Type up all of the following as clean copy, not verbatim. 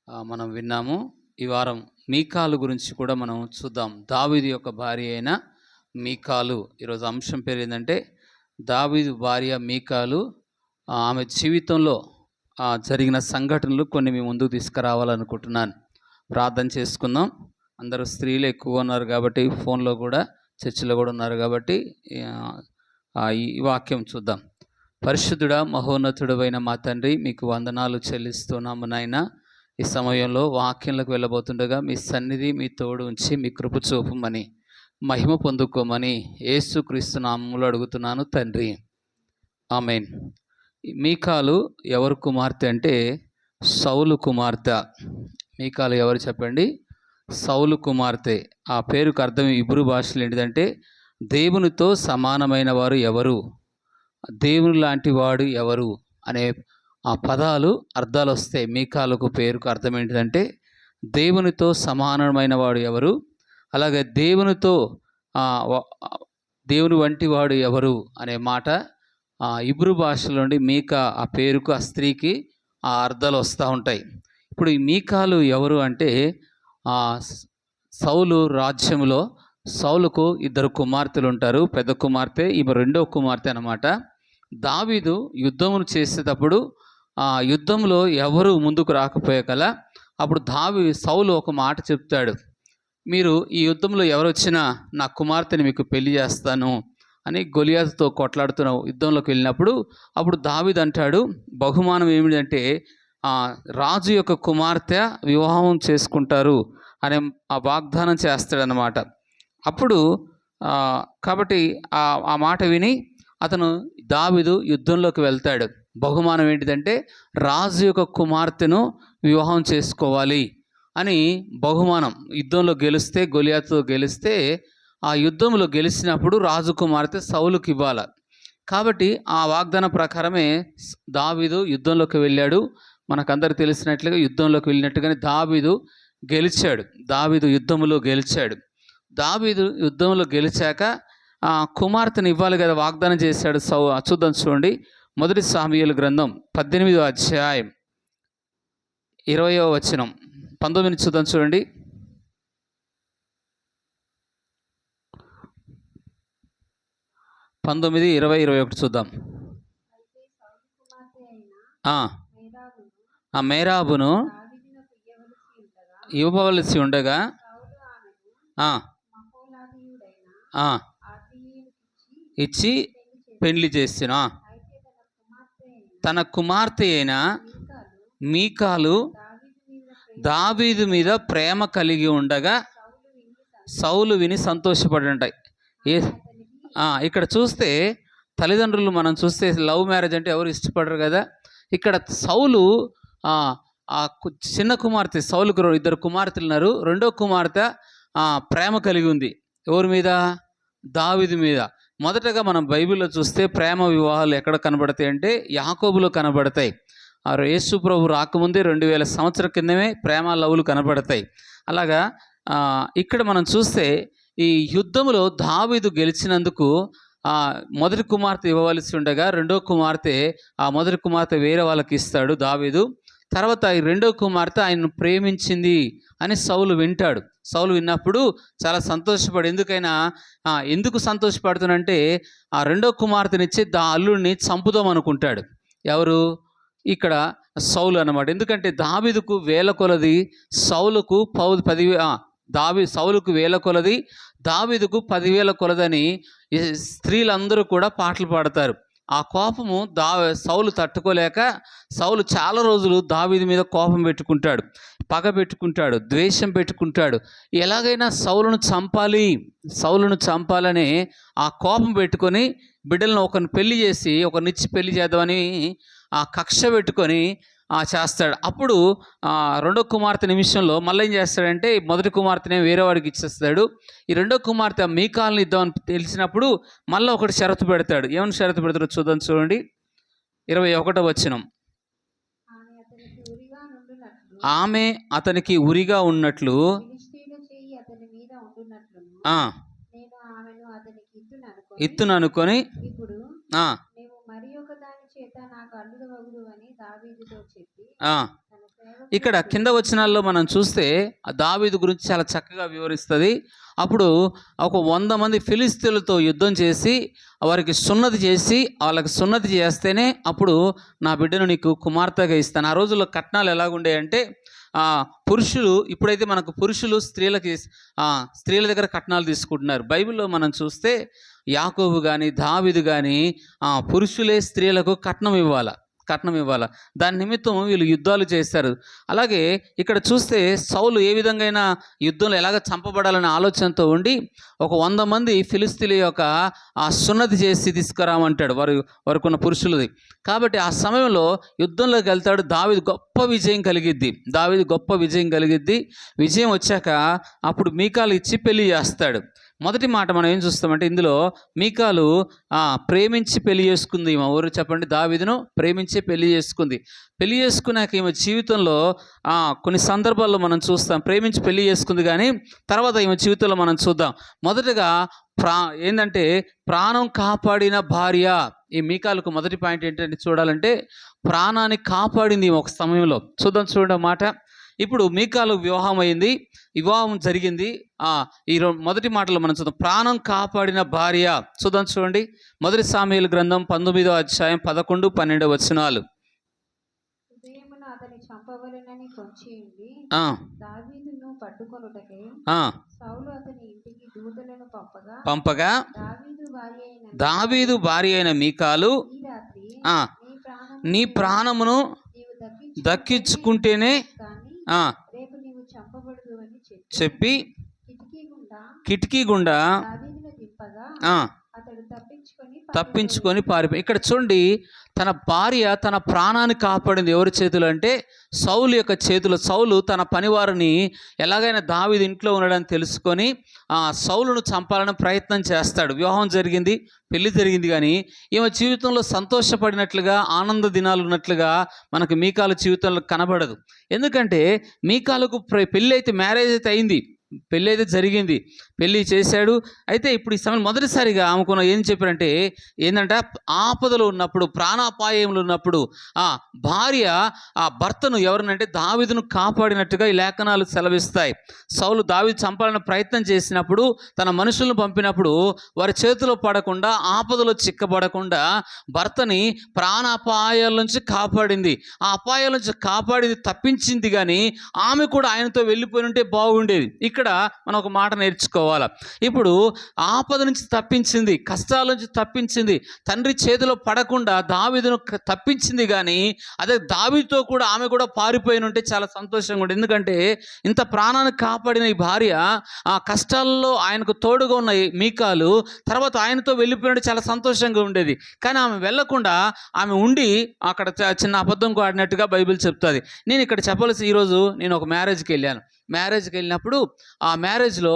మనం విన్నాము. ఈ వారం మీకాలు గురించి కూడా మనం చూద్దాం. దావీదు యొక్క భార్య అయిన మీకాలు. ఈరోజు అంశం పేరు ఏంటంటే దావీదు భార్య మీకాలు. ఆమె జీవితంలో జరిగిన సంఘటనలు కొన్ని మీ ముందుకు తీసుకురావాలనుకుంటున్నాను. ప్రార్థన చేసుకుందాం. అందరూ స్త్రీలు ఎక్కువగా ఉన్నారు కాబట్టి, ఫోన్లో కూడా చర్చిలో కూడా ఉన్నారు కాబట్టి ఈ వాక్యం చూద్దాం. పరిశుద్ధుడా మహోన్నతుడైన మా తండ్రి, మీకు వందనాలు చెల్లిస్తున్నాము నాయన. ఈ సమయంలో వాక్యంలోకి వెళ్ళబోతుండగా మీ సన్నిధి మీ తోడు ఉంచి మీ కృప చూపమని, మహిమ పొందుకోమని యేసుక్రీస్తు నామములో అడుగుతున్నాను తండ్రి, ఆమేన్. మీకాలు ఎవరు కుమార్తె అంటే సౌలు కుమార్తె. మీకాలు ఎవరు చెప్పండి? సౌలు కుమార్తె. ఆ పేరుకు అర్థం ఇబ్రూ భాషలో ఏంటిదంటే దేవునితో సమానమైన వారు ఎవరు, దేవుని లాంటి వాడు ఎవరు అనే ఆ పదాలు అర్థాలు వస్తాయి. మీకాలకు పేరుకు అర్థం ఏంటిదంటే దేవునితో సమానమైన వాడు ఎవరు, అలాగే దేవుని వంటి వాడు ఎవరు అనే మాట ఇబ్రూ భాషలో నుండి మీకా ఆ పేరుకు ఆ స్త్రీకి ఆ అర్థాలు వస్తూ ఉంటాయి. ఇప్పుడు ఈ మీకాలు ఎవరు అంటే సౌలు రాజ్యంలో సౌలుకు ఇద్దరు కుమార్తెలు ఉంటారు. పెద్ద కుమార్తె, ఈమె రెండో కుమార్తె అన్నమాట. దావీదు యుద్ధమును చేసేటప్పుడు ఆ యుద్ధంలో ఎవరు ముందుకు రాకపోయేకల అప్పుడు సౌలు ఒక మాట చెప్తాడు, మీరు ఈ యుద్ధంలో ఎవరు వచ్చినా నా కుమార్తెని మీకు పెళ్లి చేస్తాను అని గొలియాతుతో కొట్లాడుతున్న యుద్ధంలోకి వెళ్ళినప్పుడు అప్పుడు దావీదు అంటాడు, బహుమానం ఏమిటంటే రాజు యొక్క కుమార్తె వివాహం చేసుకుంటారు అనే ఆ వాగ్దానం చేస్తాడనమాట. అప్పుడు కాబట్టి ఆ మాట విని అతను దావీదు యుద్ధంలోకి వెళ్తాడు. బహుమానం ఏంటిదంటే రాజు యొక్క కుమార్తెను వివాహం చేసుకోవాలి అని బహుమానం. యుద్ధంలో గెలిస్తే, గొలియాతుతో గెలిస్తే, ఆ యుద్ధంలో గెలిచినప్పుడు రాజు కుమార్తె సౌలుకి ఇవ్వాలి. కాబట్టి ఆ వాగ్దానం ప్రకారమే దావీదు యుద్ధంలోకి వెళ్ళాడు. మనకందరికి తెలిసినట్లుగా యుద్ధంలోకి వెళ్ళినట్టుగానే దావీదు గెలిచాడు. దావీదు యుద్ధంలో గెలిచాక కుమార్తెను ఇవ్వాలి కదా, వాగ్దానం చేశాడు. చూద్దాం, చూడండి. మొదటి సాముయేలు గ్రంథం 18వ అధ్యాయం 20వ వచనం 19 చూద్దాం, చూడండి. 19, 20, 21 చూద్దాం. ఆ మేరాబును ఇవ్వవలసి ఉండగా ఇచ్చి పెళ్లి చేసిన తన కుమార్తె అయిన మీకాలు దావీదు మీద ప్రేమ కలిగి ఉండగా సౌలు విని సంతోషపడంటాయి. ఇక్కడ చూస్తే తల్లిదండ్రులు మనం చూస్తే లవ్ మ్యారేజ్ అంటే ఎవరు ఇష్టపడరు కదా. ఇక్కడ సౌలు చిన్న కుమార్తె, సౌలుకు ఇద్దరు కుమార్తెలు ఉన్నారు. రెండో కుమార్తె ప్రేమ కలిగి ఉంది. ఎవరి మీద? దావీదు మీద. మొదటగా మనం బైబిల్లో చూస్తే ప్రేమ వివాహాలు ఎక్కడ కనబడతాయి అంటే యాకోబులో కనబడతాయి. యేసు ప్రభు రాకముందే 2000 సంవత్సరాల కిందమే ప్రేమ లవ్లు కనబడతాయి. అలాగా ఇక్కడ మనం చూస్తే ఈ యుద్ధంలో దావీదు గెలిచినందుకు మొదటి కుమార్తె ఇవ్వవలసి ఉండగా మొదటి కుమార్తె వేరే వాళ్ళకి ఇస్తాడు దావీదు. తర్వాత ఈ రెండో కుమార్తె ఆయనను ప్రేమించింది అని సౌలు వింటాడు. సౌలు విన్నప్పుడు చాలా సంతోషపడి, ఎందుకు సంతోషపడుతున్నంటే ఆ రెండో కుమార్తెనిచ్చి అల్లుడిని చంపుదాం అనుకుంటాడు. ఎవరు? ఇక్కడ సౌలు అన్నమాట. ఎందుకంటే దావీదుకు వేల కొలది, సౌలుకు 10,000 కొలదని స్త్రీలందరూ కూడా పాటలు పాడతారు. ఆ కోపము సౌలు తట్టుకోలేక సౌలు చాలా రోజులు దావీదు మీద కోపం పెట్టుకుంటాడు, పగ పెట్టుకుంటాడు, ద్వేషం పెట్టుకుంటాడు. ఎలాగైనా సౌలును చంపాలని ఆ కోపం పెట్టుకొని బిడ్డలను ఒకరిని పెళ్లి చేసి ఒకరినిచ్చి పెళ్లి చేద్దామని ఆ కక్ష పెట్టుకొని చేస్తాడు. అప్పుడు రెండో కుమార్తె నిమిషంలో మళ్ళీ ఏం చేస్తాడంటే మొదటి కుమార్తెనే వేరే వాడికి ఇచ్చేస్తాడు. ఈ రెండో కుమార్తె మీకాలుని ఇద్దామని తెలిసినప్పుడు మళ్ళీ ఒకటి షరతు పెడతాడు. ఏమని షరతు పెడతాడో చూద్దాం, చూడండి. 21వ వచనం. ఆమె అతనికి ఉరిగా ఉన్నట్లు ఇత్తును అనుకొని ఇక్కడ కింద వచనాల్లో మనం చూస్తే ఆ దావీదు గురించి చాలా చక్కగా వివరిస్తుంది. అప్పుడు ఒక 100 మంది ఫిలిస్తీన్లతో యుద్ధం చేసి వారికి సున్నతి చేసి వాళ్ళకి సున్నతి చేస్తేనే అప్పుడు నా బిడ్డను నీకు కుమార్తెగా ఇస్తాను. ఆ రోజుల్లో కట్నాలు ఎలాగుండేయంటే పురుషులు ఇప్పుడైతే మనకు పురుషులు స్త్రీల దగ్గర కట్నాలు తీసుకుంటున్నారు. బైబిల్లో మనం చూస్తే యాకోబు కానీ దావీదు కానీ పురుషులే స్త్రీలకు కట్నం ఇవ్వాల. దాని నిమిత్తం వీళ్ళు యుద్ధాలు చేశారు. అలాగే ఇక్కడ చూస్తే సౌలు ఏ విధంగా యుద్ధంలో ఎలాగ చంపబడాలనే ఆలోచనతో ఉండి ఒక 100 మంది ఫిలిస్తీన్ల యొక్క సున్నతి చేసి తీసుకురామంటాడు వారికి ఉన్న పురుషులది. కాబట్టి ఆ సమయంలో యుద్ధంలోకి వెళ్తాడు. దావీదు గొప్ప విజయం కలిగిద్ది. విజయం వచ్చాక అప్పుడు మీకాలు ఇచ్చి పెళ్లి చేస్తాడు. మొదటి మాట మనం ఏం చూస్తామంటే ఇందులో మీకాలు ప్రేమించి పెళ్లి చేసుకుంది. ఈమె ఎవరు చెప్పండి? దావీదును ప్రేమించి పెళ్లి చేసుకున్నాక ఈమె జీవితంలో కొన్ని సందర్భాల్లో మనం చూస్తాం. ప్రేమించి పెళ్లి చేసుకుంది కానీ తర్వాత ఈమె జీవితంలో మనం చూద్దాం. మొదటగా ఏంటంటే ప్రాణం కాపాడిన భార్య. ఈ మీకాలకు మొదటి పాయింట్ ఏంటంటే చూడాలంటే ప్రాణాన్ని కాపాడింది ఒక సమయంలో. చూడండి మాట. ఇప్పుడు మీకాలు వివాహం జరిగింది. ఈ మొదటి మాటలో మనం చూద్దాం, ప్రాణం కాపాడిన భార్య. చూడండి మొదటి సామెయేలు గ్రంథం 19వ అధ్యాయం 11, 12 వచనాలు. పంపగా దావీదు భార్య అయిన మీకాలు నీ ప్రాణమును దక్కించుకుంటేనే చెప్పి కిటికీ గుండా తప్పించుకొని పారిపోయి. ఇక్కడ చూడండి, తన భార్య తన ప్రాణాన్ని కాపాడింది. ఎవరి చేతులు అంటే సౌలు యొక్క చేతులు. సౌలు తన పనివారిని ఎలాగైనా దావీదు ఇంట్లో ఉండడానికి తెలుసుకొని సౌలును చంపాలని ప్రయత్నం చేస్తాడు. వివాహం జరిగింది, పెళ్లి జరిగింది, కానీ ఈమె జీవితంలో సంతోషపడినట్లుగా ఆనంద దినాలు ఉన్నట్లుగా మనకు మీకాలు జీవితంలో కనబడదు. ఎందుకంటే మీకాలకు పెళ్ళి అయితే మ్యారేజ్ అయితే అయింది, పెళ్ళి అయితే జరిగింది, పెళ్ళి చేశాడు. అయితే ఇప్పుడు ఈ సమయం మొదటిసారిగా ఆమెకున్న ఏం చెప్పారంటే ఏంటంటే ఆపదలో ఉన్నప్పుడు, ప్రాణాపాయంలో ఉన్నప్పుడు భార్య భర్తను ఎవరినంటే దావీదును కాపాడినట్టుగా ఈ లేఖనాలు సెలవిస్తాయి. సౌలు దావీదు చంపాలని ప్రయత్నం చేసినప్పుడు తన మనుషులను పంపినప్పుడు వారి చేతిలో పడకుండా, ఆపదలో చిక్కబడకుండా భర్తని ప్రాణాపాయాల నుంచి కాపాడింది. ఆ అపాయాల నుంచి కాపాడింది, తప్పించింది. కానీ ఆమె కూడా ఆయనతో వెళ్ళిపోయి ఉంటే బాగుండేది. ఇక్కడ మనం ఒక మాట నేర్చుకోవాలి. ఇప్పుడు ఆపద నుంచి తప్పించింది, కష్టాల నుంచి తప్పించింది, తండ్రి చేతిలో పడకుండా దావీదును తప్పించింది. కానీ అదే దావీదుతో కూడా ఆమె కూడా పారిపోయిన ఉంటే చాలా సంతోషంగా ఉండేది. ఎందుకంటే ఇంత ప్రాణాన్ని కాపాడిన ఈ భార్య ఆ కష్టాల్లో ఆయనకు తోడుగా ఉన్న మీకాలు తర్వాత ఆయనతో వెళ్ళిపోయినట్టు చాలా సంతోషంగా ఉండేది. కానీ ఆమె వెళ్లకుండా ఆమె ఉండి అక్కడ చిన్న అబద్ధం ఆడినట్టుగా బైబిల్ చెప్తుంది. నేను ఇక్కడ చెప్పాల్సి, ఈరోజు నేను ఒక మ్యారేజ్కి వెళ్ళినప్పుడు ఆ మ్యారేజ్లో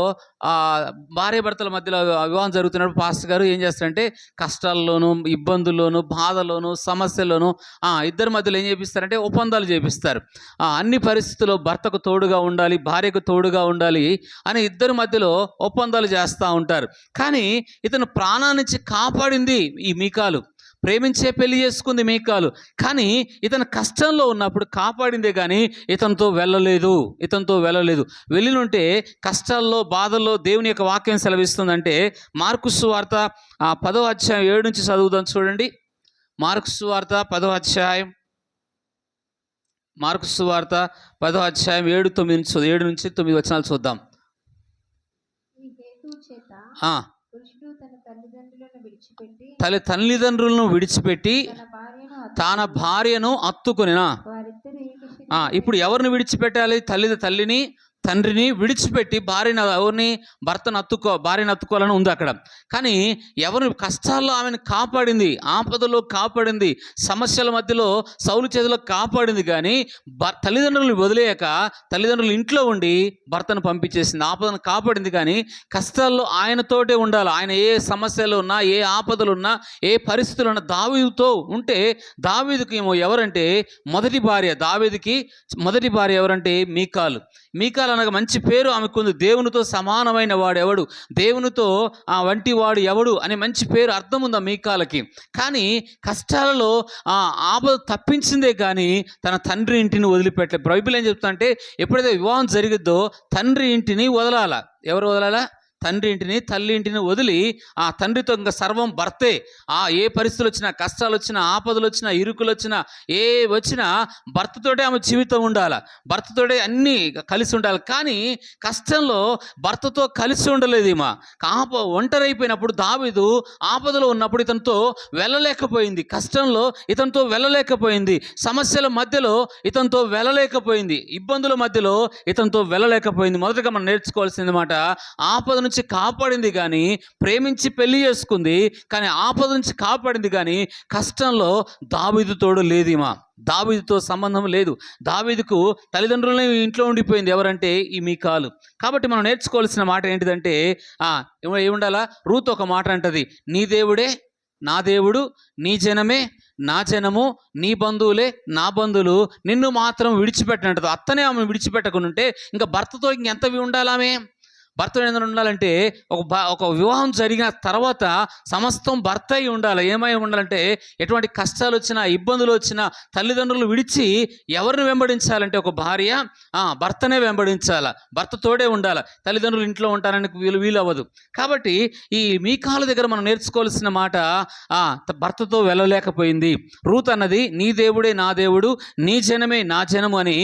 భార్యాభర్తల మధ్యలో వివాహం జరుగుతున్నప్పుడు పాస్టర్ గారు ఏం చేస్తారంటే కష్టాల్లోనూ, ఇబ్బందుల్లోనూ, బాధలోనూ, సమస్యల్లోనూ ఇద్దరి మధ్యలో ఏం చేపిస్తారంటే ఒప్పందాలు చేపిస్తారు. అన్ని పరిస్థితుల్లో భర్తకు తోడుగా ఉండాలి, భార్యకు తోడుగా ఉండాలి అని ఇద్దరి మధ్యలో ఒప్పందాలు చేస్తూ ఉంటారు. కానీ ఇతను ప్రాణాన్నిచ్చి కాపాడింది ఈ మీకాలు. ప్రేమించే పెళ్లి చేసుకుంది మీకాలు. కానీ ఇతను కష్టంలో ఉన్నప్పుడు కాపాడిందే కానీ ఇతనితో వెళ్ళలేదు. వెళ్ళినుంటే కష్టాల్లో, బాధల్లో దేవుని యొక్క వాక్యం సెలవిస్తుందంటే మార్కు సువార్త 10వ అధ్యాయం 7 నుంచి చదువుదాం. చూడండి, మార్కు సువార్త 10వ అధ్యాయం 7 నుంచి 9 వచనాలు చూద్దాం. తల్లిదండ్రులను విడిచిపెట్టి తన భార్యను అత్తుకొనినా. ఇప్పుడు ఎవరిని విడిచిపెట్టాలి? తల్లిని, తండ్రిని విడిచిపెట్టి భార్యని అత్తుకోవాలని ఉంది అక్కడ. కానీ ఎవరు కష్టాల్లో ఆమెను కాపాడింది, ఆపదలో కాపాడింది, సమస్యల మధ్యలో సౌలు చేతిలో కాపాడింది. కానీ తల్లిదండ్రులను వదిలేయక తల్లిదండ్రులు ఇంట్లో ఉండి భర్తను పంపించేసింది. ఆపదను కాపాడింది, కానీ కష్టాల్లో ఆయనతోటే ఉండాలి. ఆయన ఏ సమస్యలు ఉన్నా, ఏ ఆపదలు ఉన్నా, ఏ పరిస్థితులు ఉన్నా దావీదుతో ఉంటే, దావీదుకి ఎవరంటే మొదటి భార్య ఎవరంటే మీకాలు అనగా మంచి పేరు ఆమెకుంది. దేవునితో సమానమైన వాడు ఎవడు, దేవునితో వంటి వాడు ఎవడు అనే మంచి పేరు అర్థం ఉంది ఆ మీకాలకి. కానీ కష్టాలలో ఆపద తప్పించిందే కానీ తన తండ్రి ఇంటిని వదిలిపెట్టలే. బైబిల్ ఏం చెప్తా అంటే ఎప్పుడైతే వివాహం జరిగిద్దో తండ్రి ఇంటిని వదలాల. ఎవరు వదలాలా? తండ్రి ఇంటిని, తల్లి ఇంటిని వదిలి ఆ తండ్రితో ఇంకా సర్వం భర్తే. ఏ పరిస్థితులు వచ్చినా, కష్టాలు వచ్చినా, ఆపదలు వచ్చినా, ఇరుకులు వచ్చినా, ఏ వచ్చినా భర్తతోటే ఆమె జీవితం ఉండాలి, భర్తతోటే అన్నీ కలిసి ఉండాలి. కానీ కష్టంలో భర్తతో కలిసి ఉండలేదు ఈమె. ఒంటరైపోయినప్పుడు దావీదు ఆపదలో ఉన్నప్పుడు ఇతనితో వెళ్ళలేకపోయింది, కష్టంలో ఇతనితో వెళ్ళలేకపోయింది, సమస్యల మధ్యలో ఇతనితో వెళ్ళలేకపోయింది, ఇబ్బందుల మధ్యలో ఇతనితో వెళ్ళలేకపోయింది. మొదటగా మనం నేర్చుకోవాల్సింది మాట, ఆపద నుంచి కాపాడింది కానీ ప్రేమించి పెళ్లి చేసుకుంది, కానీ ఆపద నుంచి కాపాడింది కానీ కష్టంలో దావీదు తోడు లేదు. దావీదుతో సంబంధం లేదు. దావీదుకు తల్లిదండ్రులనే ఇంట్లో ఉండిపోయింది. ఎవరంటే ఈ మీకాలు. కాబట్టి మనం నేర్చుకోవాల్సిన మాట ఏంటిదంటే ఏముండాలా? రూతు ఒక మాట అంటది, నీ దేవుడే నా దేవుడు, నీ జనమే నా జనము, నీ బంధువులే నా బంధువులు, నిన్ను మాత్రం విడిచిపెట్టనంటది. అత్తనే ఆమె విడిచిపెట్టకుండా ఉంటే ఇంకా భర్తతో ఇంకెంత ఉండాలామే? భర్త ఏదైనా ఉండాలంటే ఒక వివాహం జరిగిన తర్వాత సమస్తం భర్త అయి ఉండాలి. ఏమై ఉండాలంటే ఎటువంటి కష్టాలు వచ్చినా, ఇబ్బందులు వచ్చినా తల్లిదండ్రులు విడిచి ఎవరిని వెంబడించాలంటే ఒక భార్య భర్తనే వెంబడించాలి, భర్తతోడే ఉండాలి. తల్లిదండ్రులు ఇంట్లో ఉంటారని వీలు అవ్వదు. కాబట్టి ఈ మీకాల దగ్గర మనం నేర్చుకోవాల్సిన మాట, భర్తతో వెళ్ళలేకపోయింది. రూత్ అన్నది నీ దేవుడే నా దేవుడు, నీ జనమే నా జనము అని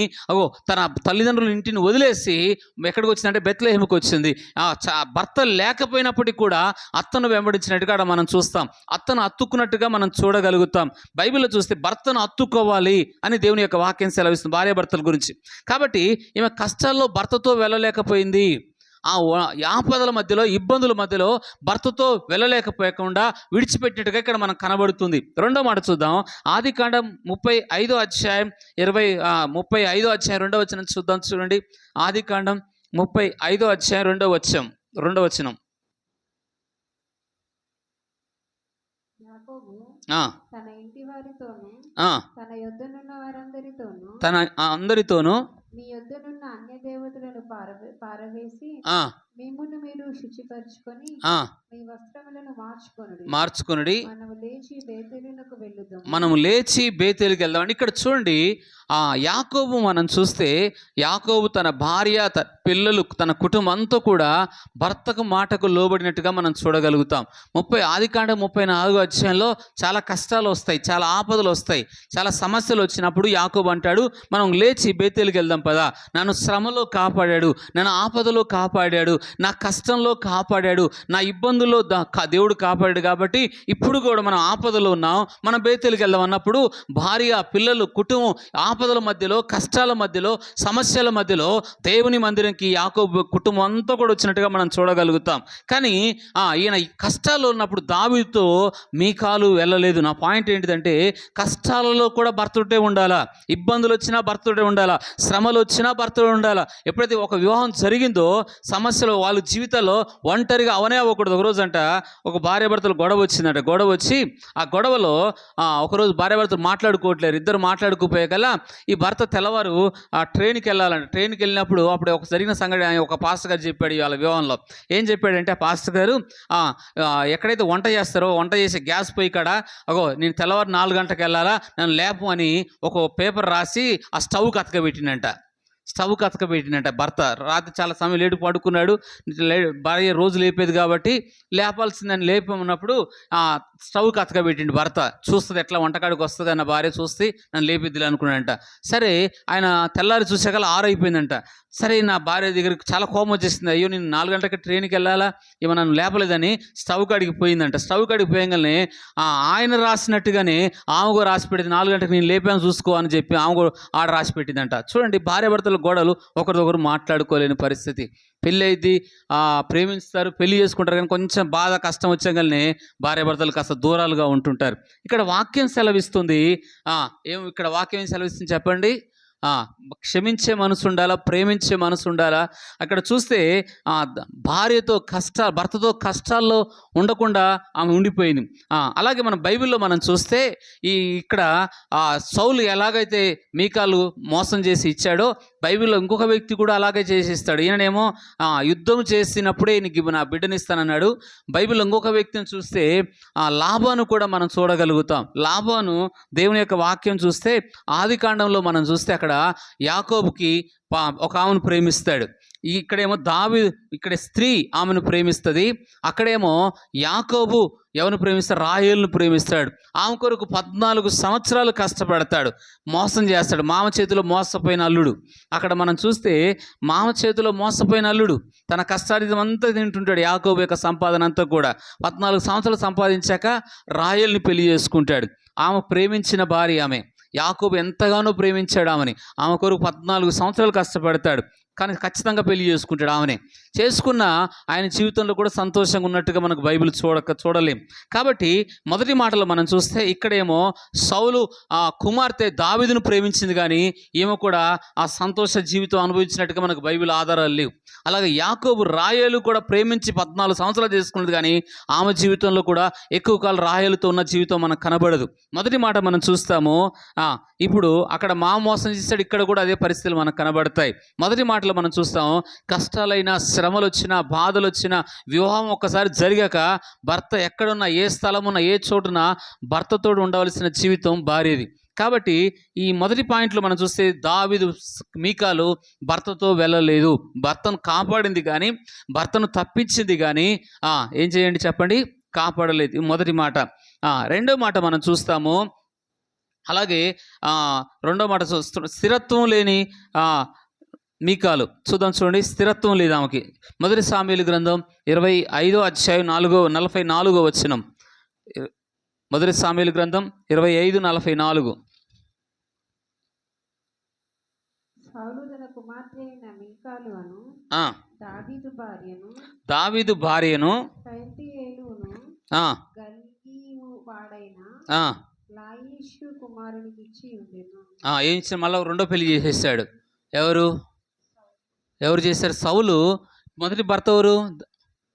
తన తల్లిదండ్రుల ఇంటిని వదిలేసి ఎక్కడికి వచ్చిందంటే బెత్లెహేముకి వచ్చింది. భర్త లేకపోయినప్పటికీ కూడా అత్తను వెంబడించినట్టుగా మనం చూస్తాం, అత్తను అత్తుకున్నట్టుగా మనం చూడగలుగుతాం. బైబిల్లో చూస్తే భర్తను అత్తుకోవాలి అని దేవుని యొక్క వాక్యం సెలవిస్తుంది భార్య భర్తల గురించి. కాబట్టి ఈమె కష్టాల్లో భర్తతో వెళ్ళలేకపోయింది. ఆపదల మధ్యలో, ఇబ్బందుల మధ్యలో భర్తతో వెళ్ళలేకపోకుండా విడిచిపెట్టినట్టుగా ఇక్కడ మనకు కనబడుతుంది. రెండో మాట చూద్దాం. ఆదికాండం 35వ అధ్యాయం 35వ అధ్యాయం 2వ వచనం చూద్దాం. చూడండి, ఆదికాండం 35వ అధ్యాయం 2వ వచనం. తన ఇంటి వారితోను తన యొద్దనున్న వారందరితోను అందరితోనూ మీ యొద్దనున్న అన్య దేవతలను పారవేసి మిమ్మును మీరు శుచిపరచుకొని మీ వస్త్రములను మార్చుకొనుడి, మనము లేచి బేతేలుకు వెళ్దాం. ఇక్కడ చూడండి, యాకోబు మనం చూస్తే యాకోబు తన భార్య, పిల్లలు, తన కుటుంబం అంతా కూడా భర్తకు మాటకు లోబడినట్టుగా మనం చూడగలుగుతాం. ఆదికాండం 34వ అధ్యాయంలో చాలా కష్టాలు వస్తాయి, చాలా ఆపదలు వస్తాయి, చాలా సమస్యలు వచ్చినప్పుడు యాకోబు అంటాడు, మనం లేచి బేతేలుకు వెళ్దాం పదా. నన్ను శ్రమలో కాపాడాడు, నన్ను ఆపదలో కాపాడాడు, నా కష్టంలో కాపాడాడు, నా ఇబ్బందుల్లో దేవుడు కాపాడాడు. కాబట్టి ఇప్పుడు కూడా మనం ఆపదలో ఉన్నాం, మనం బేతేలుకు వెళ్దాం అన్నప్పుడు భార్య, పిల్లలు, కుటుంబం ఆపదల మధ్యలో, కష్టాల మధ్యలో, సమస్యల మధ్యలో దేవుని మందిరంకి యాకోబు కుటుంబం అంతా కూడా వచ్చినట్టుగా మనం చూడగలుగుతాం. కానీ ఈయన కష్టాల్లో ఉన్నప్పుడు దావీదుతో మీకాలు వెళ్ళలేదు. నా పాయింట్ ఏంటిదంటే కష్టాలలో కూడా భర్తతోటే ఉండాలా, ఇబ్బందులు వచ్చినా భర్తతోటే ఉండాలా, శ్రమలు వచ్చినా భర్తతో ఉండాలా. ఎప్పుడైతే ఒక వివాహం జరిగిందో సమస్యలు వాళ్ళ జీవితాల్లో ఒంటరిగా అవనే అవ్వకూడదు. ఒకరోజు అంట ఒక భార్యాభర్తలు గొడవ వచ్చిందంట. గొడవ వచ్చి ఆ గొడవలో ఒకరోజు భార్యాభర్తలు మాట్లాడుకోవట్లేరు. ఇద్దరు మాట్లాడుకోపోయాకల్లా ఈ భర్త తెల్లవారు ట్రైన్కి వెళ్ళాలంట. ట్రైన్కి వెళ్ళినప్పుడు అప్పుడు ఒక జరిగిన సంగతి ఒక పాస్టర్ గారు చెప్పాడు వాళ్ళ వివాహంలో. ఏం చెప్పాడంటే, ఆ పాస్టర్ గారు ఎక్కడైతే వంట చేస్తారో వంట చేసే గ్యాస్ పొయ్యి కాడ నేను తెల్లవారు 4 గంటలకు వెళ్ళాలా, నన్ను లేపు అని ఒక పేపర్ రాసి ఆ స్టవ్కి అతకబెట్టిందంట. భర్త రాత్రి చాలా సమయం లేటు పడుకున్నాడు. భార్య రోజు లేపేది కాబట్టి లేపాల్సిందని లేపమన్నప్పుడు స్టవ్కి అతకబెట్టిండు భర్త. చూస్తుంది ఎట్లా వంటకాడికి వస్తుంది అన్న భార్య చూస్తే నన్ను లేపిద్దిలే అనుకున్నాడంట. సరే ఆయన తెల్లారి చూసాక 6 అయిపోయిందంట. సరే నా భార్య దగ్గరికి చాలా కోపం వచ్చేసింది. అయ్యో నేను 4 గంటలకి ట్రైన్కి వెళ్ళాలా, ఇవి నన్ను లేపలేదని స్టవ్ కాడికి పోయిందంట. స్టవ్ కాడికి పోయంగానే ఆయన రాసినట్టుగానే ఆమె కూడా రాసి పెట్టింది. 4 గంటలకు నేను లేపాను చూసుకో అని చెప్పి ఆమె కూడా ఆడ రాసి పెట్టిందంట. చూడండి, భార్యాభర్తల గొడవలు, ఒకరిదొకరు మాట్లాడుకోలేని పరిస్థితి. పెళ్ళి అయితే ప్రేమిస్తారు, పెళ్లి చేసుకుంటారు, కానీ కొంచెం బాధ కష్టం వచ్చాగానే భార్యాభర్తలు కాస్త దూరాలుగా ఉంటుంటారు. ఇక్కడ వాక్యం సెలవిస్తుంది. ఇక్కడ వాక్యం సెలవిస్తుంది చెప్పండి. క్షమించే మనసు ఉండాలా, ప్రేమించే మనసు ఉండాలా. అక్కడ చూస్తే భార్యతో భర్తతో కష్టాల్లో ఉండకుండా ఆమె ఉండిపోయింది. అలాగే మన బైబిల్లో మనం చూస్తే ఇక్కడ సౌలు ఎలాగైతే మీకాలు మోసం చేసి ఇచ్చాడో, బైబిల్లో ఇంకొక వ్యక్తి కూడా అలాగే చేసిస్తాడు. ఈయననేమో యుద్ధం చేసినప్పుడే నీకు నా బిడ్డనిస్తానన్నాడు. బైబిల్లో ఇంకొక వ్యక్తిని చూస్తే లాబాను కూడా మనం చూడగలుగుతాం. లాబాను దేవుని యొక్క వాక్యం చూస్తే ఆదికాండంలో మనం చూస్తే అక్కడ యాకోబుకి ఒక ఆమెను ప్రేమిస్తాడు. ఇక్కడేమో ఇక్కడ స్త్రీ ఆమెను ప్రేమిస్తుంది. అక్కడేమో యాకోబు ఎవరిని ప్రేమిస్తాడు? రాహేలును ప్రేమిస్తాడు. ఆమె కొరకు 14 సంవత్సరాలు కష్టపడతాడు, మోసం చేస్తాడు. మామ చేతిలో మోసపోయిన అల్లుడు. అక్కడ మనం చూస్తే మామ చేతిలో మోసపోయిన అల్లుడు తన కష్టార్జితం అంతా తింటుంటాడు. యాకోబు యొక్క సంపాదన అంతా కూడా 14 సంవత్సరాలు సంపాదించాక రాహేలుని పెళ్లి చేసుకుంటాడు. ఆమె ప్రేమించిన భార్య ఆమె. యాకోబు ఎంతగానో ప్రేమించాడు ఆమెని. ఆమె కొరకు 14 సంవత్సరాలు కష్టపడతాడు, కానీ ఖచ్చితంగా పెళ్లి చేసుకుంటాడు. ఆమెనే చేసుకున్న ఆయన జీవితంలో కూడా సంతోషంగా ఉన్నట్టుగా మనకు బైబిల్ చూడలేం. కాబట్టి మొదటి మాటలో మనం చూస్తే ఇక్కడేమో సౌలు కుమార్తె దావీదును ప్రేమించింది, కానీ ఈమె కూడా ఆ సంతోష జీవితం అనుభవించినట్టుగా మనకు బైబిల్ ఆధారాలు లేవు. అలాగే యాకోబు రాహేలు కూడా ప్రేమించి 14 సంవత్సరాలు చేసుకున్నది, కానీ ఆమె జీవితంలో కూడా ఎక్కువ కాలం రాహేలుతో ఉన్న జీవితం మనకు కనబడదు. మొదటి మాట మనం చూస్తాము. ఇప్పుడు అక్కడ మోసం చేశాడు, ఇక్కడ కూడా అదే పరిస్థితులు మనకు కనబడతాయి. మొదటి మాటలో మనం చూస్తాం, కష్టాలైనా శ్రమలు వచ్చినా బాధలు వచ్చినా, వివాహం ఒక్కసారి జరిగాక భర్త ఎక్కడున్నా, ఏ స్థలమున్నా, ఏ చోటున భర్తతో ఉండవలసిన జీవితం భార్యది. కాబట్టి ఈ మొదటి పాయింట్లో మనం చూస్తే దావీదు మీకాలు భర్తతో వెళ్ళలేదు, భర్తను కాపాడింది కానీ భర్తను తప్పించింది కానీ ఏం చేయండి చెప్పండి, కాపాడలేదు. మొదటి మాట. రెండో మాట మనం చూస్తాము. అలాగే రెండో మాట స్థిరత్వం లేని మీకాలు చూద్దాం. చూడండి, స్థిరత్వం లేదు ఆమెకి. మొదటి సామూయేలు గ్రంథం 25వ అధ్యాయం 44వ వచనం. మొదటి సామూయేలు గ్రంథం 25:44. సౌలు తన కుమార్తె అయిన మీకాలు అను దావీదు భార్యను గల్గీయు వాడైన లాయిషు కుమారునికి ఇచ్చి ఉండెను. ఏం ఇచ్చిన? మళ్ళీ రెండో పెళ్లి చేసేసాడు. ఎవరు చేశారు? సౌలు. మొదటి భర్త ఎవరు?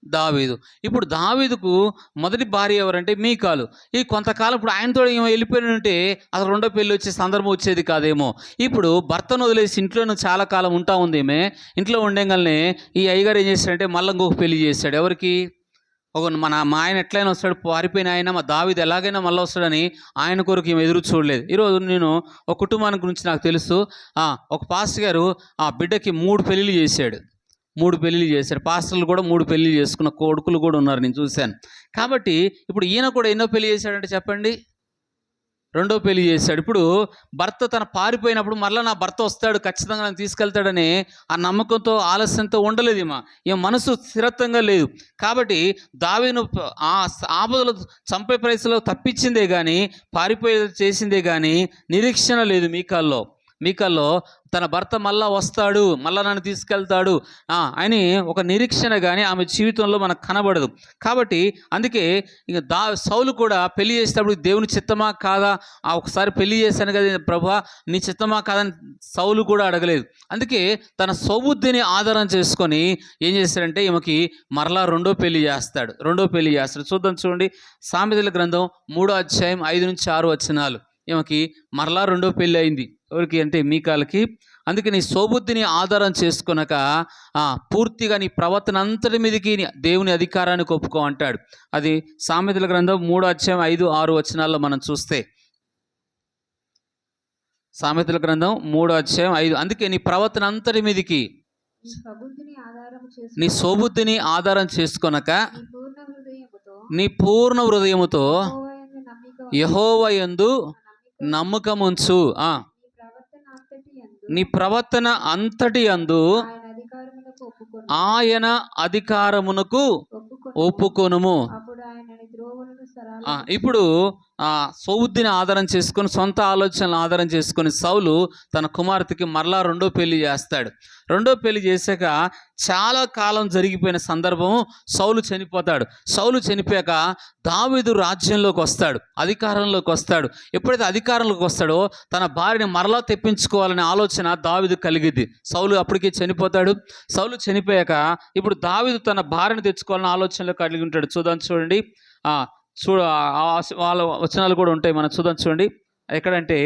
దావీదు. ఇప్పుడు దావీదుకు మొదటి భార్య ఎవరంటే మీకాలు. ఈ కొంతకాలం ఇప్పుడు ఆయనతో వెళ్ళిపోయినంటే అసలు రెండో పెళ్ళి వచ్చే సందర్భం వచ్చేది కాదేమో. ఇప్పుడు భర్తను వదిలేసి ఇంట్లోనూ చాలా కాలం ఉంటా ఉంది ఈమె. ఇంట్లో ఉండగానే ఈ అయ్యగారు ఏం చేశాడంటే మళ్ళీ ఇంకొక పెళ్లి చేశాడు. ఎవరికి? మా ఆయన ఎట్లయినా వస్తాడు, పారిపోయిన ఆయన మా దావీదు ఎలాగైనా మళ్ళీ వస్తాడని ఆయన కొరకు ఈమె ఎదురు చూడలేదు. ఈరోజు నేను ఒక కుటుంబానికి గురించి నాకు తెలుసు. ఒక పాస్టర్ గారు ఆ బిడ్డకి 3 పెళ్ళిళ్ళు చేశాడు. 3 పెళ్ళిళ్ళు చేశారు. పాస్టర్లు కూడా 3 పెళ్ళిళ్ళు చేసుకున్న కొడుకులు కూడా ఉన్నారు, నేను చూశాను. కాబట్టి ఇప్పుడు ఈయన కూడా ఎన్నో పెళ్లి చేశాడంటే చెప్పండి? రెండో పెళ్లి చేశాడు. ఇప్పుడు భర్త తన పారిపోయినప్పుడు మళ్ళీ నా భర్త వస్తాడు, ఖచ్చితంగా నన్ను తీసుకెళ్తాడని ఆ నమ్మకంతో ఆలస్యంతో ఉండలేదు. ఈమె మనసు స్థిరత్వంగా లేదు. కాబట్టి దావీదును ఆ ఆపదలు చంపే ప్రయత్నంలో తప్పించిందే కానీ పారిపోయే చేసిందే కానీ నిరీక్షణ లేదు మీకాల్లో. తన భర్త మళ్ళా వస్తాడు, మళ్ళా నన్ను తీసుకెళ్తాడు అని ఒక నిరీక్షణ కానీ ఆమె జీవితంలో మనకు కనబడదు. కాబట్టి అందుకే ఇక సౌలు కూడా పెళ్లి చేసేటప్పుడు దేవుని చిత్తమా కాదా, ఒకసారి పెళ్లి చేశాను కదా ప్రభువా నీ చిత్తమా కాదని సౌలు కూడా అడగలేదు. అందుకే తన సౌబుద్ధిని ఆధారం చేసుకొని ఏం చేశాడంటే ఈమెకి మరలా రెండో పెళ్లి చేస్తాడు. చూద్దాం, చూడండి. సామెతల గ్రంథం 3వ అధ్యాయం 5-6 వచనాలు. ఈమెకి మరలా రెండో పెళ్ళి అయింది. ఎవరికి అంటే మీకాలకి. అందుకే నీ సోబుద్ధిని ఆధారం చేసుకొనక పూర్తిగా నీ ప్రవర్తన అంతటి మీదకి దేవుని అధికారాన్ని ఒప్పుకో అంటాడు. అది సామెతల గ్రంథం 3వ అధ్యాయం 5-6 వచనాల్లో మనం చూస్తే, సామెతల గ్రంథం 3వ అధ్యాయం 5. అందుకే నీ ప్రవర్తన అంతటి మీదకి నీ సోబుద్ధిని ఆధారం చేసుకొనక నీ పూర్ణ హృదయముతో యెహోవా యందు నమ్మకముంచు. నీ ప్రవర్తన అంతటి యందు ఆయన అధికారమునకు ఒప్పుకొనుము. కాలం ఇప్పుడు సౌబుద్దిని ఆధారం చేసుకొని సొంత ఆలోచనలు ఆధారం చేసుకొని సౌలు తన కుమార్తెకి మరలా రెండో పెళ్లి చేస్తాడు. రెండో పెళ్లి చేశాక చాలా కాలం జరిగిపోయిన సందర్భం సౌలు చనిపోతాడు. సౌలు చనిపోయాక దావీదు రాజ్యంలోకి వస్తాడు, అధికారంలోకి వస్తాడు. ఎప్పుడైతే అధికారంలోకి వస్తాడో తన భార్యని మరలా తెప్పించుకోవాలనే ఆలోచన దావీదు కలిగిద్ది. సౌలు అప్పటికే చనిపోతాడు. సౌలు చనిపోయాక ఇప్పుడు దావీదు తన భార్యను తెచ్చుకోవాలనే ఆలోచనలో కలిగి ఉంటాడు. చూడండి వాళ్ళ వచనాలు కూడా ఉంటాయి, మనం చూడండి. ఎక్కడంటే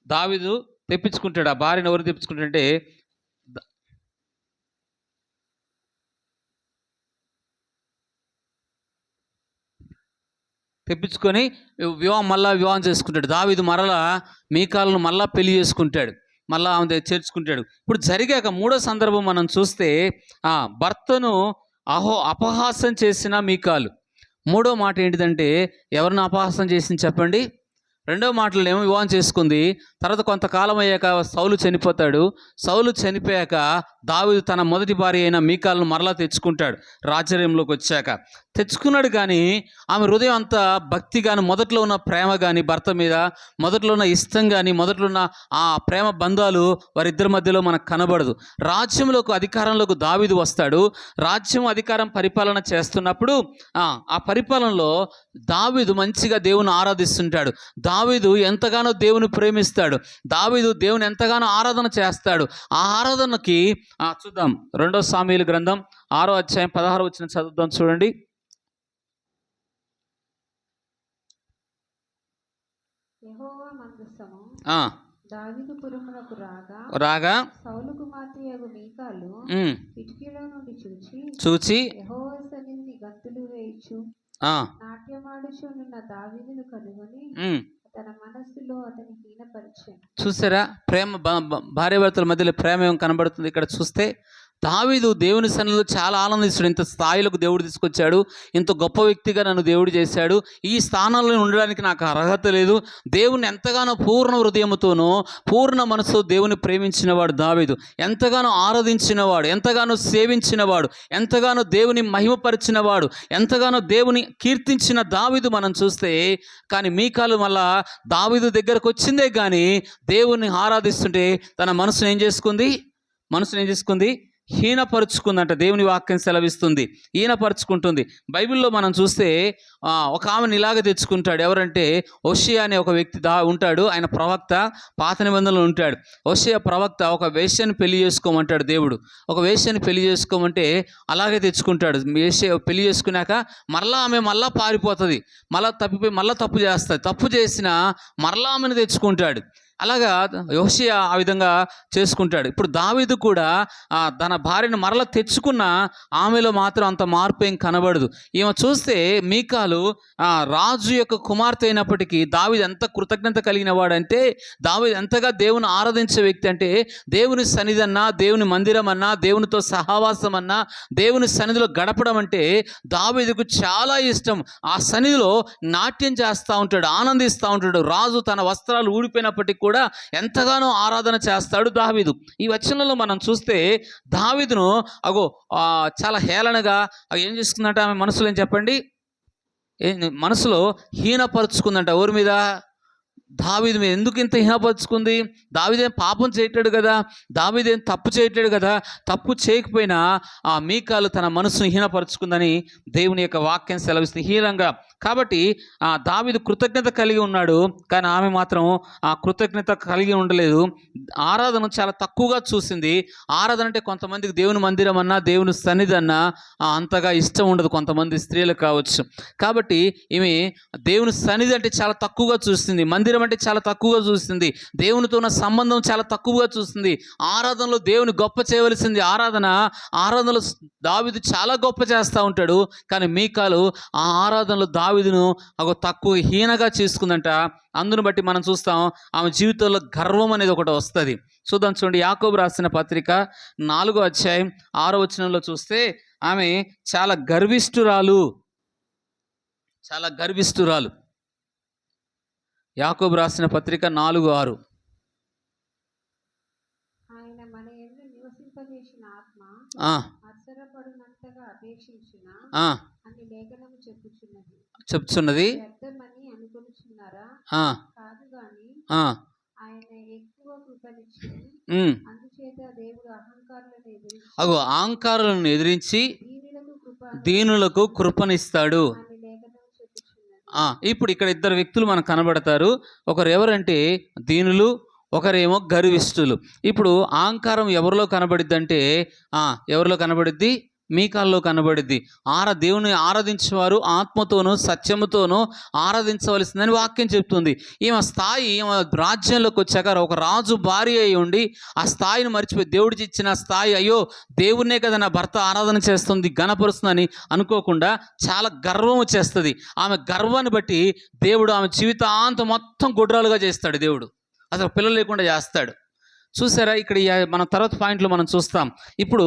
దావీదు తెప్పించుకుంటాడు. ఆ భార్యను ఎవరు తెప్పించుకుంటాడంటే తెప్పించుకొని మళ్ళా వివాహం చేసుకుంటాడు. దావీదు మరలా మీకాలను మళ్ళా పెళ్లి చేసుకుంటాడు, మళ్ళా ఆమె చేర్చుకుంటాడు. ఇప్పుడు జరిగాక మూడో సందర్భం మనం చూస్తే భర్తను అపహాసం చేసిన మీకాలు. మూడో మాట ఏంటిదంటే ఎవరిని అపహాసం చేసింది చెప్పండి? రెండో మాటలు ఏమో వివాహం చేసుకుంది. తర్వాత కొంతకాలం అయ్యాక సౌలు చనిపోతాడు. సౌలు చనిపోయాక దావీదు తన మొదటి భార్య అయిన మీకాలను మరలా తెచ్చుకుంటాడు. రాజ్యంలోకి వచ్చాక తెచ్చుకున్నాడు. కానీ ఆమె హృదయం అంతా భక్తి కానీ, మొదట్లో ఉన్న ప్రేమ కానీ, భర్త మీద మొదట్లో ఉన్న ఇష్టం కానీ, మొదట్లో ఉన్న ఆ ప్రేమ బంధాలు వారిద్దరి మధ్యలో మనకు కనబడదు. రాజ్యంలోకి అధికారంలోకి దావీదు వస్తాడు. రాజ్యం అధికారం పరిపాలన చేస్తున్నప్పుడు ఆ పరిపాలనలో దావీదు మంచిగా దేవుని ఆరాధిస్తుంటాడు. దావీదు ఎంతగానో దేవుని ప్రేమిస్తాడు. దావీదు దేవుని ఎంతగానో ఆరాధన చేస్తాడు. ఆ ఆరాధనకి చూద్దాం. 2 సామూయేలు గ్రంథం 6వ అధ్యాయం 16వ వచనం చదువుదాం. చూడండి. యెహోవా మందసము దావీదుపురమునకు రాగా సౌలు కుమార్తెయగు మీకాలు కిటికీలో నుండి చూచి యెహోవా సన్నిధిని గంతులు వేయుచు నాట్యమాడుచున్న దావీదును కనుగొని తన మనస్సులో అతని హీనపరిచెను. చూసారా ప్రేమ, భార్యాభర్తల మధ్యలో ప్రేమ ఏం కనబడుతుంది ఇక్కడ చూస్తే. దావీదు దేవుని సన్నిధిలో చాలా ఆనందిస్తాడు. ఇంత స్థాయిలోకి దేవుడు తీసుకొచ్చాడు, ఇంత గొప్ప వ్యక్తిగా నన్ను దేవుడు చేశాడు, ఈ స్థానంలో ఉండడానికి నాకు అర్హత లేదు. దేవుని ఎంతగానో పూర్ణ హృదయముతోనూ పూర్ణ మనసు దేవుని ప్రేమించినవాడు దావీదు. ఎంతగానో ఆరాధించినవాడు, ఎంతగానో సేవించినవాడు, ఎంతగానో దేవుని మహిమపరిచినవాడు, ఎంతగానో దేవుని కీర్తించిన దావీదు మనం చూస్తే. కానీ మీకాలు మళ్ళా దావీదు దగ్గరకు వచ్చిందే కానీ దేవుని ఆరాధిస్తుంటే తన మనసును ఏం చేసుకుంది? హీనపరుచుకుందంట. దేవుని వాక్యం సెలవిస్తుంది, హీనపరుచుకుంటుంది. బైబిల్లో మనం చూస్తే ఒక ఆమెను ఇలాగ తెచ్చుకుంటాడు. ఎవరంటే హోషేయ అనే ఒక వ్యక్తి ఉంటాడు. ఆయన ప్రవక్త, పాత నిబంధనలు ఉంటాడు. హోషేయ ప్రవక్త ఒక వేశ్యని పెళ్లి చేసుకోమంటాడు దేవుడు. ఒక వేశ్యని పెళ్లి చేసుకోమంటే అలాగే తెచ్చుకుంటాడు. వేశ్య పెళ్లి చేసుకున్నాక ఆమె మళ్ళా పారిపోతుంది, మళ్ళా తప్పు చేస్తుంది. తప్పు చేసిన మరలా ఆమెను తెచ్చుకుంటాడు. అలాగా హోషేయ ఆ విధంగా చేసుకుంటాడు. ఇప్పుడు దావీదు కూడా తన భార్యను మరల తెచ్చుకున్న ఆమెలో మాత్రం అంత మార్పు ఏం కనబడదు. ఈమె చూస్తే మీకాలు రాజు యొక్క కుమార్తె అయినప్పటికీ దావీదు ఎంత కృతజ్ఞత కలిగిన వాడంటే, దావీదు ఎంతగా దేవుని ఆరాధించే వ్యక్తి అంటే, దేవుని సన్నిధి అన్నా, దేవుని మందిరం అన్నా, దేవునితో సహవాసం అన్నా, దేవుని సన్నిధిలో గడపడం అంటే దావీదుకు చాలా ఇష్టం. ఆ సన్నిధిలో నాట్యం చేస్తూ ఉంటాడు, ఆనందిస్తూ ఉంటాడు. రాజు తన వస్త్రాలు ఊడిపోయినప్పటికీ కూడా ఎంతగానో ఆరాధన చేస్తాడు దావీదు. ఈ వచనంలో మనం చూస్తే దావీదును చాలా హేళనగా ఏం చేసుకుందంట ఆమె మనసులో. ఏం చెప్పండి? మనసులో హీనపరుచుకుందంట. ఎవరి మీద? దావీదు మీద. ఎందుకు ఇంత హీనపరుచుకుంది? దావీదేం పాపం చేయట్లేడు కదా, దావీదేం తప్పు చేయట్లేడు కదా. తప్పు చేయకపోయినా మీకాలు తన మనసును హీనపరుచుకుందని దేవుని యొక్క వాక్యం సెలవిస్తుంది, హీనంగా. కాబట్టి దావీదు కృతజ్ఞత కలిగి ఉన్నాడు, కానీ ఆమె మాత్రం కృతజ్ఞత కలిగి ఉండలేదు. ఆరాధన చాలా తక్కువగా చూసింది. ఆరాధన అంటే కొంతమందికి దేవుని మందిరం అన్నా, దేవుని సన్నిధి అన్నా అంతగా ఇష్టం ఉండదు, కొంతమంది స్త్రీలకు కావచ్చు. కాబట్టి ఈమె దేవుని సన్నిధి అంటే చాలా తక్కువగా చూస్తుంది, మందిరం అంటే చాలా తక్కువగా చూస్తుంది, దేవునితో ఉన్న సంబంధం చాలా తక్కువగా చూస్తుంది. ఆరాధనలో దేవుని గొప్ప చేయవలసింది ఆరాధనలో దావీదు చాలా గొప్ప చేస్తూ ఉంటాడు. కానీ మీకాలు ఆ ఆరాధనలో దావీదును తక్కువ హీనగా చేసుకుందంట. అందును బట్టి మనం చూస్తాం ఆమె జీవితంలో గర్వం అనేది ఒకటి వస్తుంది. చూడండి. యాకోబు రాసిన పత్రిక 4వ అధ్యాయం 6వ వచనంలో చూస్తే ఆమె చాలా గర్విష్ఠురాలు. యాకోబు రాసిన పత్రిక 4:6. ఆయన మన యందు నివసింపజేసిన ఆత్మ ఆ, అసరపడినంతగా అపేక్షించిన ఆ, అని లేఖనము చెప్తున్నది. వ్యర్థమని అనుకొనుచున్నారా? కాదు గాని ఆయన ఎక్కువ కృపనిచ్చి అందుచేత దేవుడు అహంకారులను ఎదిరించి దీనులకు దీనులకు కృపనిస్తాడు. అని లేఖనము చెప్పుచున్నది. ఇప్పుడు ఇక్కడ ఇద్దరు వ్యక్తులు మనకు కనబడతారు. ఒకరు ఎవరంటే దీనులు, ఒకరేమో గర్విష్ఠులు. ఇప్పుడు అహంకారం ఎవరిలో కనబడిద్ది అంటే ఎవరిలో కనబడిద్ది? మీకాల్లో కనబడిద్ది. దేవుని ఆరాధించేవారు ఆత్మతోనూ సత్యముతోనూ ఆరాధించవలసిందని వాక్యం చెప్తుంది. ఈమె స్థాయి రాజ్యంలోకి వచ్చాక ఒక రాజు భార్య అయి ఉండి ఆ స్థాయిని మర్చిపోయి దేవుడికి ఇచ్చిన స్థాయి, అయ్యో దేవుణ్ణే కదా నా భర్త ఆరాధన చేస్తుంది, ఘనపరుస్తుందని అనుకోకుండా చాలా గర్వం వచ్చేస్తుంది. ఆమె గర్వాన్ని బట్టి దేవుడు ఆమె జీవితాంతం మొత్తం గుడ్రాలుగా చేస్తాడు. దేవుడు అసలు పిల్లలు లేకుండా చేస్తాడు. చూసారా? ఇక్కడ మన తర్వాత పాయింట్లో మనం చూస్తాం. ఇప్పుడు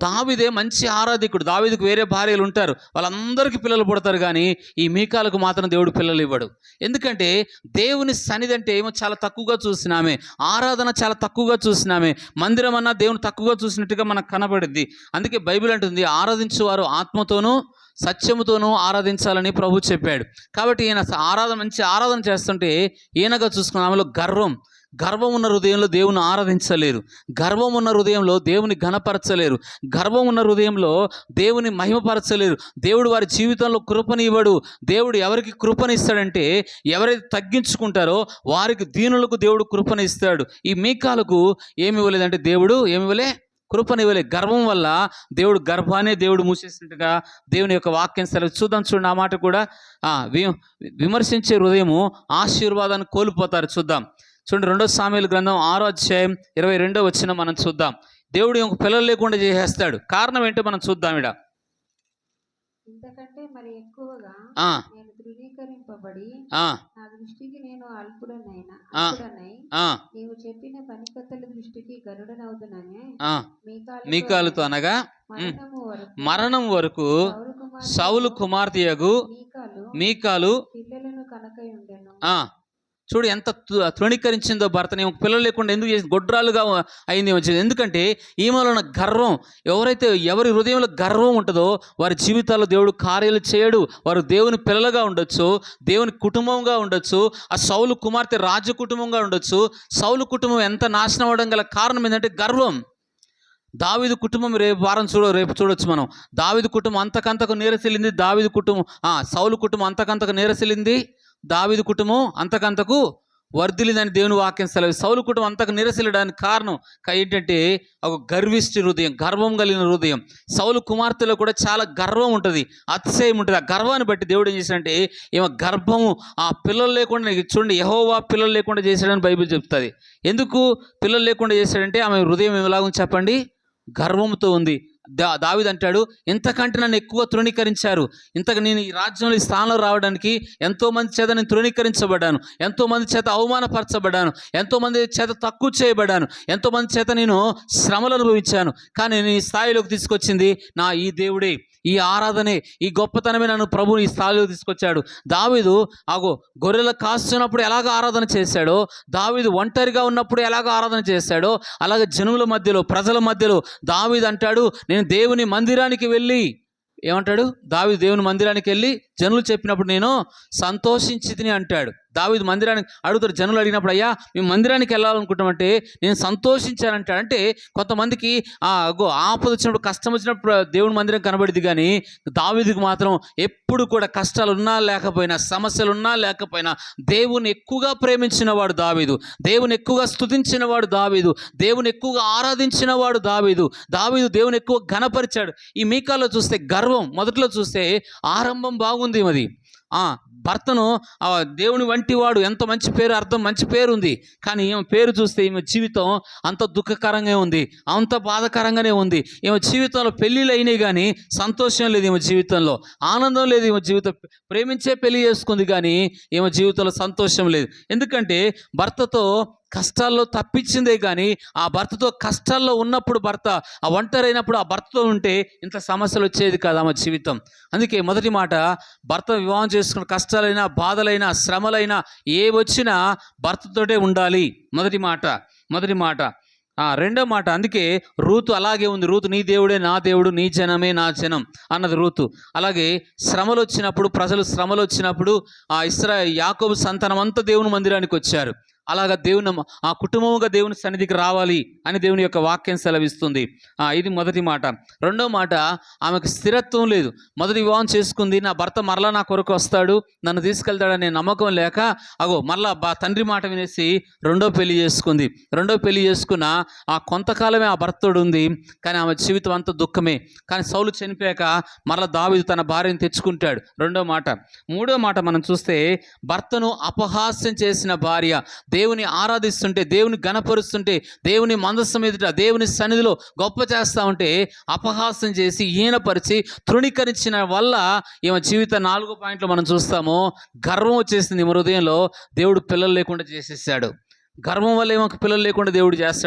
దావీదే మంచి ఆరాధికుడు. దావీదుకు వేరే భార్యలు ఉంటారు, వాళ్ళందరికీ పిల్లలు పుడతారు, కానీ ఈ మీకాలకు మాత్రం దేవుడు పిల్లలు ఇవ్వడు. ఎందుకంటే దేవుని సన్నిధి అంటే ఏమో చాలా తక్కువగా చూసినామే, ఆరాధన చాలా తక్కువగా చూసినామే, మందిరం అన్నా దేవుని తక్కువగా చూసినట్టుగా మనకు కనబడిద్ది. అందుకే బైబిల్ అంటుంది ఆరాధించేవారు ఆత్మతోనూ సత్యముతోనూ ఆరాధించాలని ప్రభు చెప్పాడు. కాబట్టి ఈయన మంచి ఆరాధన చేస్తుంటే ఈయనగా చూసుకున్న ఆమెలో గర్వం ఉన్న హృదయంలో దేవుని ఆరాధించలేరు, గర్వం ఉన్న హృదయంలో దేవుని ఘనపరచలేరు, గర్వం ఉన్న హృదయంలో దేవుని మహిమపరచలేరు. దేవుడు వారి జీవితంలో కృపనివ్వడు. దేవుడు ఎవరికి కృపనిస్తాడంటే ఎవరైతే తగ్గించుకుంటారో వారికి, దీనులకు దేవుడు కృపనిస్తాడు. ఈ మీకాలకు ఏమి ఇవ్వలేదంటే దేవుడు కృపనివ్వలే. గర్వం వల్ల దేవుడు గర్భాన్ని దేవుడు మూసేసినట్టుగా దేవుని యొక్క వాక్యం సెలవు. చూద్దాం, చూడండి. ఆ మాట కూడా విమర్శించే హృదయము ఆశీర్వాదాన్ని కోల్పోతారు. చూద్దాం, చూడండి. 2 సామెయలు గ్రంథం 6వ అధ్యాయం 22వ వచనం మనం చూద్దాం. దేవుడు ఇంకొక పిల్లలు లేకుండా చేసేస్తాడు. కారణం ఏంటో మనం చూద్దాం. ఇక్కడ ఇంతకంటే మరి ఎక్కువగా నేను ధృవీకరింపబడి నా దృష్టికి నేను అల్పుడనై నీవు చెప్పిన పనికత్తల దృష్టికి గరుడనవుతున్నానే. మీకాలుతో అనగా మరణం వరకు సౌలు కుమార్తెయగు మీకాలు పిల్లలను కనకై ఉండెను. చూడు ఎంత తృణీకరించిందో భర్తని. పిల్లలు లేకుండా ఎందుకు చేసి గొడ్రాలుగా అయింది వచ్చింది. ఎందుకంటే ఈమెలో ఉన్న గర్వం, ఎవరి హృదయంలో గర్వం ఉంటుందో వారి జీవితాల్లో దేవుడు కార్యాలు చేయడు. వారు దేవుని పిల్లలుగా ఉండొచ్చు, దేవుని కుటుంబంగా ఉండొచ్చు, ఆ సౌలు కుమార్తె రాజు కుటుంబంగా ఉండొచ్చు. సౌలు కుటుంబం ఎంత నాశనం అవడం గల కారణం ఏంటంటే గర్వం. దావీదు కుటుంబం రేపు చూడొచ్చు మనం. దావీదు కుటుంబం అంతకంతకు నీరసిల్లింది. దావీదు కుటుంబం సౌలు కుటుంబం అంతకంతకు నీరసిల్లింది. దావీదు కుటుంబం అంతకంతకు వర్ధిల్లిందని దేవుని వాక్యం సెలవు. సౌలు కుటుంబం అంతకు నిరసిల్లడానికి కారణం ఏంటంటే ఒక గర్విష్టి హృదయం, గర్వం కలిగిన హృదయం. సౌలు కుమార్తెలో కూడా చాలా గర్వం ఉంటుంది, అతిశయం ఉంటుంది. ఆ గర్వాన్ని బట్టి దేవుడు ఏం చేశాడంటే ఏమో గర్భము పిల్లలు లేకుండా, చూడండి, యెహోవా పిల్లలు లేకుండా చేశాడని బైబిల్ చెప్తుంది. ఎందుకు పిల్లలు లేకుండా చేశాడంటే ఆమె హృదయం ఎలాగో చెప్పండి, గర్వంతో ఉంది. దావీదు అంటాడు, ఇంతకంటే నన్ను ఎక్కువ తృణీకరించారు, నేను ఈ రాజ్యంలో ఈ స్థానంలో రావడానికి ఎంతోమంది చేత నేను తృణీకరించబడ్డాను, ఎంతోమంది చేత అవమానపరచబడ్డాను, ఎంతోమంది చేత తక్కువ చేయబడ్డాను, ఎంతోమంది చేత నేను శ్రమలు అనుభవించాను. కానీ నేను ఈ స్థాయిలోకి తీసుకొచ్చింది ఈ దేవుడే, ఈ ఆరాధనే, ఈ గొప్పతనమే నన్ను ప్రభువు ఈ స్థాయిలోకి తీసుకొచ్చాడు. దావీదు గొర్రెలు కాస్తున్నప్పుడు ఎలాగ ఆరాధన చేశాడో, దావీదు ఒంటరిగా ఉన్నప్పుడు ఎలాగ ఆరాధన చేశాడో, అలాగే జనుల మధ్యలో, ప్రజల మధ్యలో దావీదు అంటాడు, నేను దేవుని మందిరానికి వెళ్ళి, ఏమంటాడు దావీదు, దేవుని మందిరానికి వెళ్ళి జనులు చెప్పినప్పుడు నేను సంతోషించితిని అంటాడు. దావీదు మందిరానికి అడుగుతారు, జనులు అడిగినప్పుడు, అయ్యా మేము మందిరానికి వెళ్ళాలనుకుంటామంటే నేను సంతోషించానంటాడు. అంటే కొంతమందికి ఆపద వచ్చినప్పుడు, కష్టం వచ్చినప్పుడు దేవుని మందిరం కనబడింది, కానీ దావీదుకు మాత్రం ఎప్పుడు కూడా కష్టాలు ఉన్నా లేకపోయినా, సమస్యలు ఉన్నా లేకపోయినా దేవుని ఎక్కువగా ప్రేమించిన వాడు దావీదు, దేవుని ఎక్కువగా స్తుతించిన వాడు దావీదు, దేవుని ఎక్కువగా ఆరాధించిన వాడు దావీదు. దేవుని ఎక్కువ ఘనపరిచాడు. ఈ మీకాలో చూస్తే గర్వం, మొదట్లో చూస్తే ఆరంభం బాగుంది. అది భర్తను దేవుని వంటి వాడు, ఎంత మంచి పేరు, అర్థం మంచి పేరు ఉంది. కానీ ఈమె పేరు చూస్తే ఈమె జీవితం అంత దుఃఖకరంగా ఉంది, అంత బాధకరంగానే ఉంది. ఈమె జీవితంలో పెళ్ళిళ్ళు అయినాయి కానీ సంతోషం లేదు, ఈమె జీవితంలో ఆనందం లేదు. ఈమె జీవితం ప్రేమించే పెళ్లి చేసుకుంది కానీ ఈమె జీవితంలో సంతోషం లేదు. ఎందుకంటే భర్తతో కష్టాల్లో తప్పించిందే కానీ ఆ భర్తతో కష్టాల్లో ఉన్నప్పుడు, భర్త ఒంటరైనప్పుడు ఆ భర్తతో ఉంటే ఇంత సమస్యలు వచ్చేది కాదు ఆమె జీవితం. అందుకే మొదటి మాట, భర్త వివాహం చేసుకున్న కష్టాలైనా, బాధలైనా, శ్రమలైనా ఏ వచ్చినా భర్తతోటే ఉండాలి. మొదటి మాట రెండో మాట, అందుకే రూతు అలాగే ఉంది. రూతు నీ దేవుడే నా దేవుడు, నీ జనమే నా జనం అన్నది రూతు. అలాగే శ్రమలు వచ్చినప్పుడు, ప్రజలు శ్రమలు వచ్చినప్పుడు యాకోబు సంతానం అంతా దేవుని మందిరానికి వచ్చారు. అలాగా దేవుని ఆ కుటుంబముగా దేవుని సన్నిధికి రావాలి అని దేవుని యొక్క వాక్యం సెలవిస్తుంది. ఇది మొదటి మాట. రెండో మాట, ఆమెకు స్థిరత్వం లేదు. మొదటి వివాహం చేసుకుంది, నా భర్త మరలా నా కొరకు వస్తాడు, నన్ను తీసుకెళ్తాడనే నమ్మకం లేక మరలా తండ్రి మాట వినేసి రెండో పెళ్లి చేసుకుంది. రెండో పెళ్లి చేసుకున్న కొంతకాలమే ఆ భర్తడు ఉంది, కానీ ఆమె జీవితం అంతా దుఃఖమే. కానీ సౌలు చనిపోయాక మరలా దావీదు తన భార్యను తెచ్చుకుంటాడు. రెండో మాట. మూడో మాట మనం చూస్తే, భర్తను అపహాస్యం చేసిన భార్య దేవుని ఆరాధిస్తుంటే, దేవుని గణపరుస్తుంటే, దేవుని మందస్సం ఎదుట దేవుని సన్నిధిలో గొప్ప చేస్తూ ఉంటే అపహాస్యం చేసి ఈయనపరిచి తృణీకరించిన వల్ల ఈమె జీవిత 4 పాయింట్లు మనం చూస్తాము. గర్వం వచ్చేసింది హృదయంలో. దేవుడు పిల్లలు లేకుండా చేసేసాడు. గర్వం వల్ల ఏమో పిల్లలు లేకుండా దేవుడు చేస్తాడు.